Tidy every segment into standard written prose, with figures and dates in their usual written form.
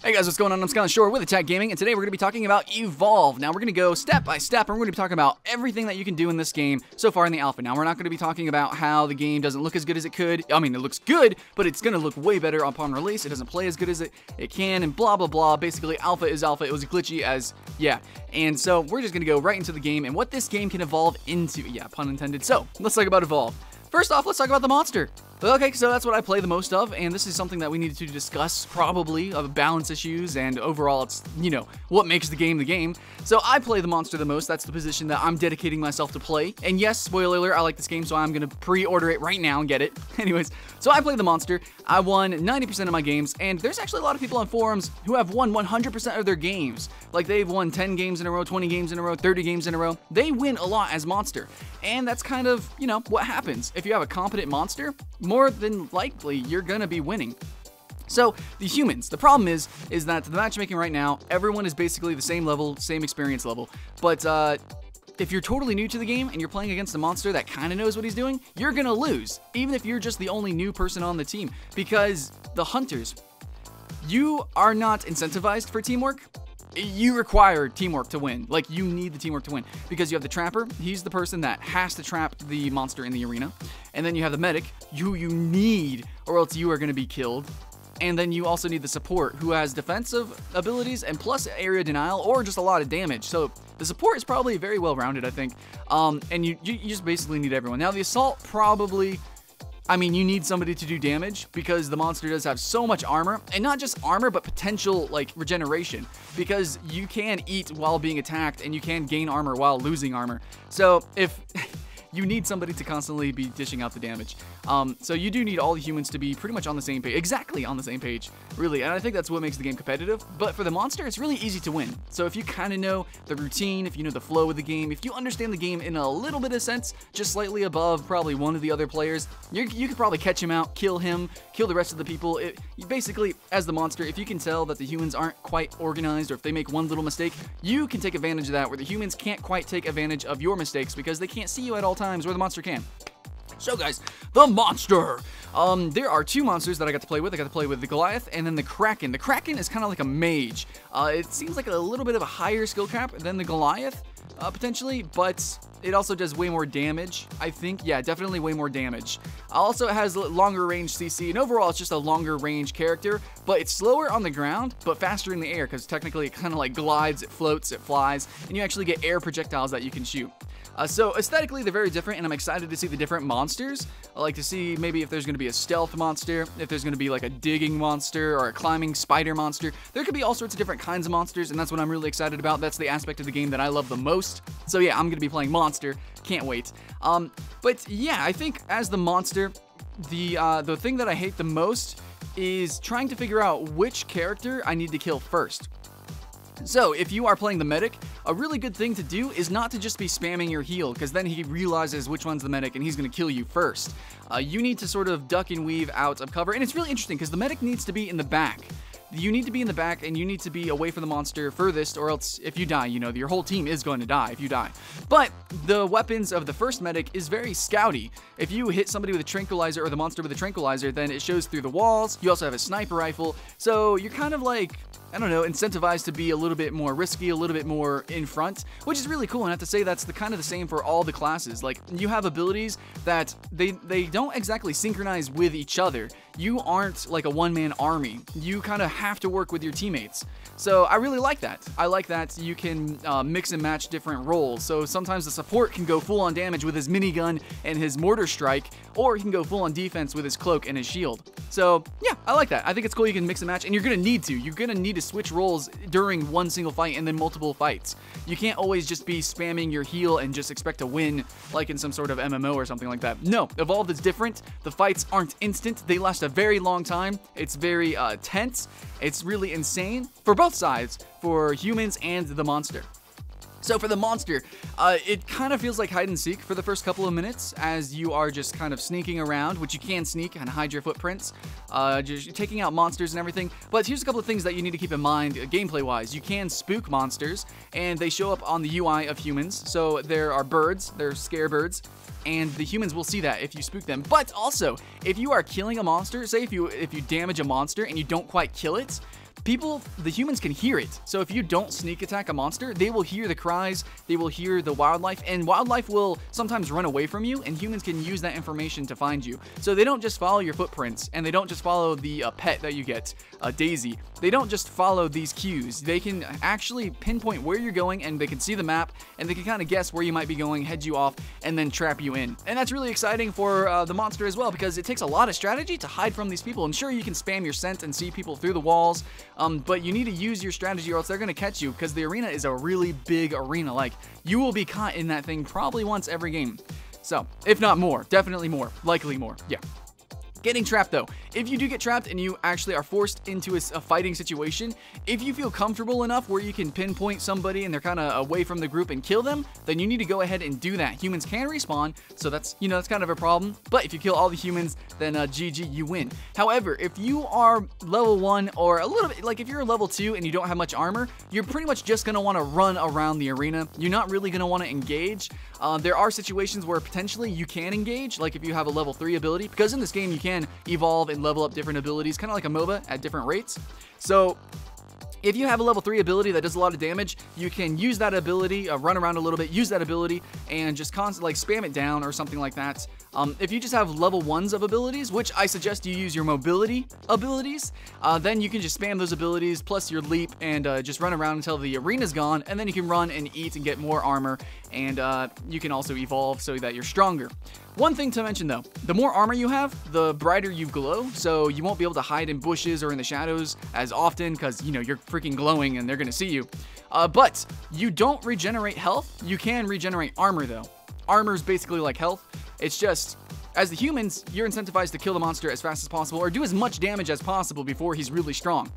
Hey guys, what's going on? I'm Skyline Shore with Attack Gaming, and today we're going to be talking about Evolve. Now we're going to go step by step, and we're going to be talking about everything that you can do in this game so far in the alpha. Now we're not going to be talking about how the game doesn't look as good as it could. I mean, it looks good, but it's going to look way better upon release. It doesn't play as good as it can, and blah, blah, blah. Basically, alpha is alpha. It was glitchy as, yeah. And so we're just going to go right into the game and what this game can evolve into. Yeah, pun intended. So let's talk about Evolve. First off, let's talk about the monster. Okay, so that's what I play the most of, and this is something that we needed to discuss, probably, of balance issues, and overall, it's, you know, what makes the game the game. So I play the monster the most. That's the position that I'm dedicating myself to play. And yes, spoiler alert, I like this game, so I'm going to pre-order it right now and get it. Anyways, so I play the monster. I won 90% of my games, and there's actually a lot of people on forums who have won 100% of their games. Like, they've won 10 games in a row, 20 games in a row, 30 games in a row. They win a lot as monster. And that's kind of, you know, what happens. If you have a competent monster, more than likely, you're gonna be winning. So, the humans, the problem is that the matchmaking right now, everyone is basically the same level, same experience level, but if you're totally new to the game and you're playing against a monster that kind of knows what he's doing, you're gonna lose, even if you're just the only new person on the team, because the hunters, you are not incentivized for teamwork. You require teamwork to win. Like, you need the teamwork to win, because you have the trapper. He's the person that has to trap the monster in the arena, and then you have the medic, who you need, or else you are going to be killed. And then you also need the support, who has defensive abilities and plus area denial, or just a lot of damage. So the support is probably very well rounded, I think. And you just basically need everyone. Now the assault probably, I mean, you need somebody to do damage, because the monster does have so much armor, and not just armor, but potential, like, regeneration, because you can eat while being attacked, and you can gain armor while losing armor. So if you need somebody to constantly be dishing out the damage. So you do need all the humans to be pretty much on the same page, exactly on the same page, really, and I think that's what makes the game competitive. But for the monster, it's really easy to win. So if you kind of know the routine, if you know the flow of the game, if you understand the game in a little bit of sense, just slightly above probably one of the other players, you could probably catch him out, kill him, kill the rest of the people. Basically, as the monster, if you can tell that the humans aren't quite organized, or if they make one little mistake, you can take advantage of that, where the humans can't quite take advantage of your mistakes, because they can't see you at all times, where the monster can. So guys, the monster. There are two monsters that I got to play with. I got to play with the Goliath and then the Kraken. The Kraken is kind of like a mage. It seems like a little bit of a higher skill cap than the Goliath, potentially, but it also does way more damage, I think. Yeah, definitely way more damage. Also, it has longer range CC, and overall, it's just a longer range character, but it's slower on the ground, but faster in the air, because technically it kind of like glides, it floats, it flies, and you actually get air projectiles that you can shoot. So aesthetically, they're very different, and I'm excited to see the different monsters. I like to see maybe if there's going to be a stealth monster, if there's going to be like a digging monster, or a climbing spider monster. There could be all sorts of different kinds of monsters, and that's what I'm really excited about. That's the aspect of the game that I love the most. So yeah, I'm going to be playing monster. Can't wait. But yeah, I think as the monster, the thing that I hate the most is trying to figure out which character I need to kill first. So, if you are playing the medic, a really good thing to do is not to just be spamming your heal, because then he realizes which one's the medic and he's going to kill you first. You need to sort of duck and weave out of cover, and it's really interesting because the medic needs to be in the back. You need to be in the back, and you need to be away from the monster furthest, or else if you die, you know, your whole team is going to die if you die. But the weapons of the first medic is very scouty. If you hit somebody with a tranquilizer, or the monster with a tranquilizer, then it shows through the walls. You also have a sniper rifle, so you're kind of like, I don't know, incentivized to be a little bit more risky, a little bit more in front, which is really cool. And I have to say that's kind of the same for all the classes. Like, you have abilities that they don't exactly synchronize with each other. You aren't like a one-man army. You kind of have to work with your teammates. So I really like that. I like that you can mix and match different roles. So sometimes the support can go full on damage with his minigun and his mortar strike, or he can go full on defense with his cloak and his shield. So yeah, I like that. I think it's cool you can mix and match, and you're gonna need to. You're gonna need to switch roles during one single fight and then multiple fights. You can't always just be spamming your heal and just expect to win like in some sort of MMO or something like that. No, Evolved is different. The fights aren't instant. They last a very long time. It's very tense. It's really insane for both sides, for humans and the monster. So for the monster, it kind of feels like hide and seek for the first couple of minutes as you are just kind of sneaking around, which you can sneak and hide your footprints, just taking out monsters and everything. But here's a couple of things that you need to keep in mind gameplay-wise. You can spook monsters, and they show up on the UI of humans. So there are birds, they're scare birds, and the humans will see that if you spook them. But also, if you are killing a monster, say if you damage a monster and you don't quite kill it, the humans can hear it. So if you don't sneak attack a monster, they will hear the cries, they will hear the wildlife, and wildlife will sometimes run away from you, and humans can use that information to find you. So they don't just follow your footprints, and they don't just follow the pet that you get, Daisy. They don't just follow these cues. They can actually pinpoint where you're going, and they can see the map, and they can kind of guess where you might be going, head you off, and then trap you in. And that's really exciting for the monster as well, because it takes a lot of strategy to hide from these people. And sure, you can spam your scent and see people through the walls, but you need to use your strategy or else they're going to catch you, because the arena is a really big arena. Like, you will be caught in that thing probably once every game. So, if not more, definitely more, likely more, yeah. Getting trapped though. If you do get trapped and you actually are forced into a fighting situation, if you feel comfortable enough where you can pinpoint somebody and they're kind of away from the group and kill them, then you need to go ahead and do that. Humans can respawn, so that's kind of a problem. But if you kill all the humans, then GG, you win. However, if you are level 1 or a little bit, like if you're level 2 and you don't have much armor, you're pretty much just going to want to run around the arena. You're not really going to want to engage. There are situations where potentially you can engage, like if you have a level 3 ability, because in this game you can evolve and level up different abilities, kind of like a MOBA at different rates. So if you have a level 3 ability that does a lot of damage, you can use that ability, run around a little bit, use that ability, and just constantly spam it down or something like that. If you just have level 1s of abilities, which I suggest you use your mobility abilities, then you can just spam those abilities plus your leap and just run around until the arena's gone, and then you can run and eat and get more armor, and you can also evolve so that you're stronger. One thing to mention though, the more armor you have, the brighter you glow, so you won't be able to hide in bushes or in the shadows as often because, you know, you're freaking glowing and they're gonna see you. But you don't regenerate health. You can regenerate armor though. Armor is basically like health. It's just, as the humans, you're incentivized to kill the monster as fast as possible or do as much damage as possible before he's really strong.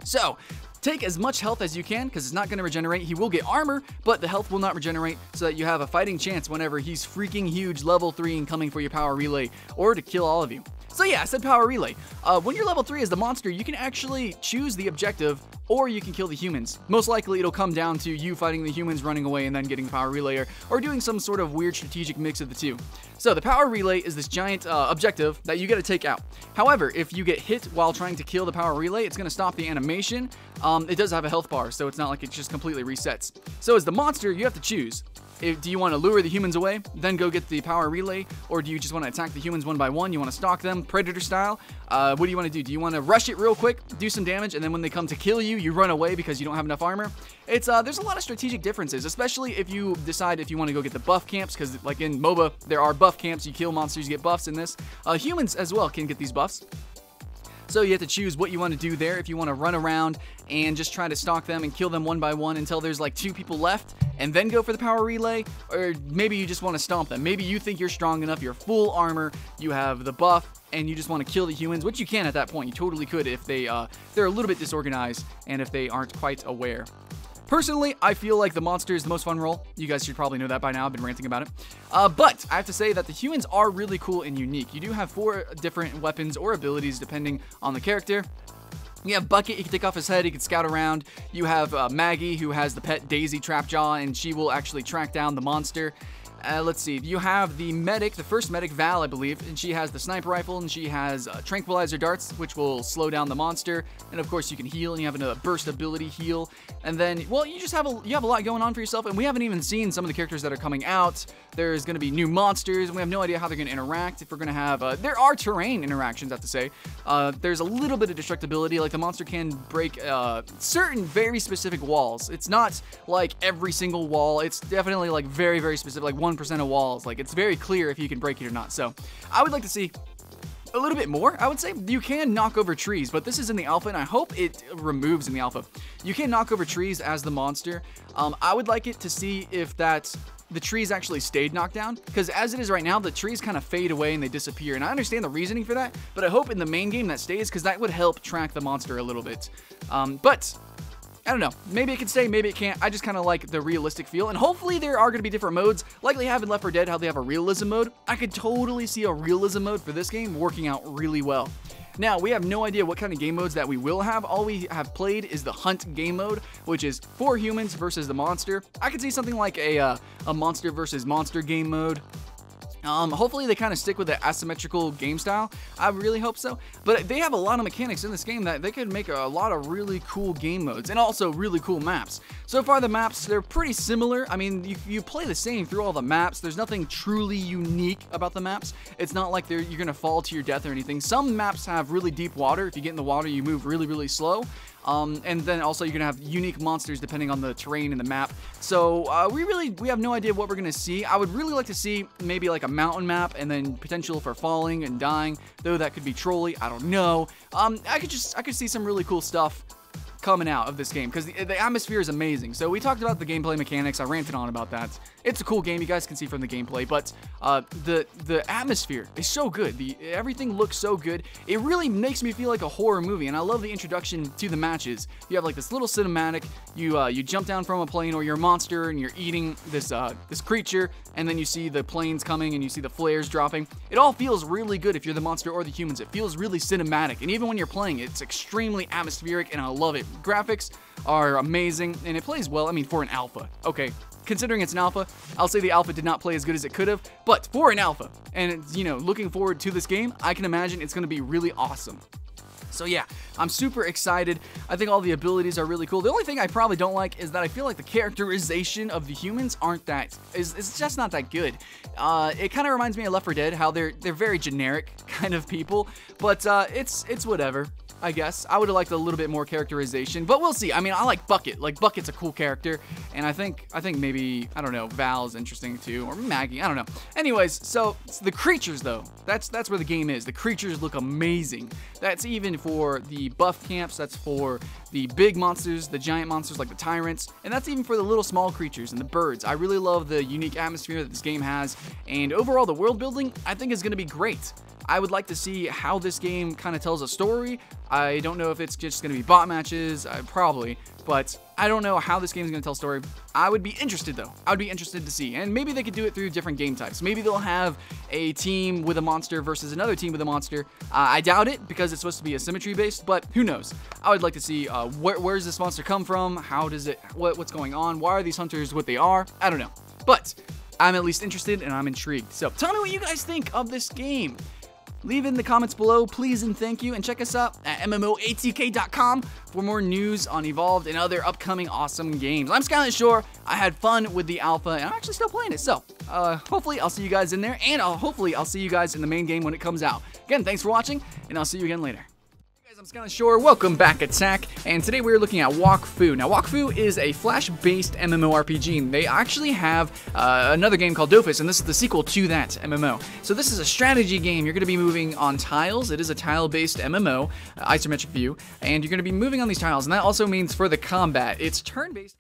So, take as much health as you can, because it's not going to regenerate. He will get armor, but the health will not regenerate, so that you have a fighting chance whenever he's freaking huge level 3 and coming for your power relay, or to kill all of you. So yeah, I said power relay. When you're level 3 as the monster, you can actually choose the objective, or you can kill the humans. Most likely it'll come down to you fighting the humans, running away, and then getting the power relay, or doing some sort of weird strategic mix of the two. So the power relay is this giant objective that you gotta take out. However, if you get hit while trying to kill the power relay, it's gonna stop the animation. It does have a health bar, so it's not like it just completely resets. So as the monster, you have to choose. Do you want to lure the humans away, then go get the power relay, or do you just want to attack the humans one by one? You want to stalk them, Predator style? What do you want to do? Do you want to rush it real quick, do some damage, and then when they come to kill you, you run away because you don't have enough armor? There's a lot of strategic differences, especially if you decide if you want to go get the buff camps, because like in MOBA, there are buff camps. You kill monsters, you get buffs in this. Humans as well can get these buffs. So you have to choose what you want to do there. If you want to run around and just try to stalk them and kill them one by one until there's like 2 people left and then go for the power relay, or maybe you just want to stomp them. Maybe you think you're strong enough, you're full armor, you have the buff, and you just want to kill the humans, which you can at that point. You totally could if they're a little bit disorganized and if they aren't quite aware. Personally, I feel like the monster is the most fun role. You guys should probably know that by now. I've been ranting about it. But I have to say that the humans are really cool and unique. You do have 4 different weapons or abilities depending on the character. You have Bucket, he can take off his head, he can scout around. You have Maggie, who has the pet Daisy Trapjaw, and she will actually track down the monster. Let's see, you have the medic, the first medic, Val, I believe, and she has the sniper rifle, and she has tranquilizer darts, which will slow down the monster, and of course you can heal, and you have a burst ability heal, and then, well, you have a lot going on for yourself, and we haven't even seen some of the characters that are coming out. There's going to be new monsters, and we have no idea how they're going to interact, if we're going to have, there are terrain interactions, I have to say. There's a little bit of destructibility, like the monster can break certain very specific walls. It's not like every single wall, it's definitely like very, very specific, like 1% of walls. Like, it's very clear if you can break it or not. So I would like to see a little bit more. I would say you can knock over trees, but this is in the alpha, and I hope it removes in the alpha. You can knock over trees as the monster. I would like it to see if the trees actually stayed knocked down, because as it is right now, the trees kind of fade away and they disappear, and I understand the reasoning for that, but I hope in the main game that stays, because that would help track the monster a little bit. But I don't know. Maybe it can stay, maybe it can't. I just kind of like the realistic feel, and hopefully there are going to be different modes, like they have in Left 4 Dead, how they have a realism mode. I could totally see a realism mode for this game working out really well. Now, we have no idea what kind of game modes that we will have. All we have played is the hunt game mode, which is 4 humans versus the monster. I could see something like a monster versus monster game mode. Hopefully they kind of stick with the asymmetrical game style. I really hope so. But they have a lot of mechanics in this game that they could make a lot of really cool game modes and also really cool maps. So far the maps, they're pretty similar. I mean, you play the same through all the maps. There's nothing truly unique about the maps. It's not like you're going to fall to your death or anything. Some maps have really deep water. If you get in the water, you move really, really slow. And then also you're going to have unique monsters depending on the terrain in the map. So we have no idea what we're going to see. I would really like to see maybe like a mountain map and then potential for falling and dying, though that could be trolly. I don't know. I could see some really cool stuff coming out of this game because the atmosphere is amazing. So we talked about the gameplay mechanics. I ranted on about that. It's a cool game, you guys can see from the gameplay, but the atmosphere is so good. Everything looks so good. It really makes me feel like a horror movie, and I love the introduction to the matches. You have like this little cinematic. You jump down from a plane, or you're a monster and you're eating this creature, and then you see the planes coming and you see the flares dropping. It all feels really good if you're the monster or the humans. It feels really cinematic, and even when you're playing, it's extremely atmospheric, and I love it. Graphics are amazing, and it plays well. I mean, for an alpha. Okay, considering it's an alpha, I'll say the alpha did not play as good as it could have, but for an alpha, and you know, looking forward to this game, I can imagine it's going to be really awesome. So yeah, I'm super excited. I think all the abilities are really cool. The only thing I probably don't like is that I feel like the characterization of the humans it's just not that good. It kind of reminds me of Left 4 Dead, how they're very generic kind of people, but it's whatever. I guess. I would have liked a little bit more characterization, but we'll see. I mean, I like Bucket. Like, Bucket's a cool character, and I think maybe, I don't know, Val's interesting too, or Maggie, I don't know. Anyways, so the creatures, though, that's where the game is. The creatures look amazing. That's even for the buff camps, that's for the big monsters, the giant monsters like the tyrants, and that's even for the little small creatures and the birds. I really love the unique atmosphere that this game has, and overall, the world building, I think, is going to be great. I would like to see how this game kind of tells a story. I don't know if it's just going to be bot matches, probably, but I don't know how this game is going to tell a story. I would be interested, though. I would be interested to see, and maybe they could do it through different game types. Maybe they'll have a team with a monster versus another team with a monster. I doubt it, because it's supposed to be asymmetry based, but who knows? I would like to see where does this monster come from? How does it? What's going on? Why are these hunters what they are? I don't know, but I'm at least interested and I'm intrigued. So tell me what you guys think of this game. Leave it in the comments below, please and thank you, and check us out at MMOATK.com for more news on Evolved and other upcoming awesome games. I'm Skyline Shore. I had fun with the alpha, and I'm actually still playing it, so hopefully I'll see you guys in there, and hopefully I'll see you guys in the main game when it comes out. Again, thanks for watching, and I'll see you again later. I'm Skyline Shore, welcome back Attack, and today we're looking at Wakfu. Now Wakfu is a flash-based MMORPG, and they actually have another game called Dofus, and this is the sequel to that MMO. So this is a strategy game. You're going to be moving on tiles. It is a tile-based MMO, isometric view, and you're going to be moving on these tiles, and that also means for the combat, it's turn-based.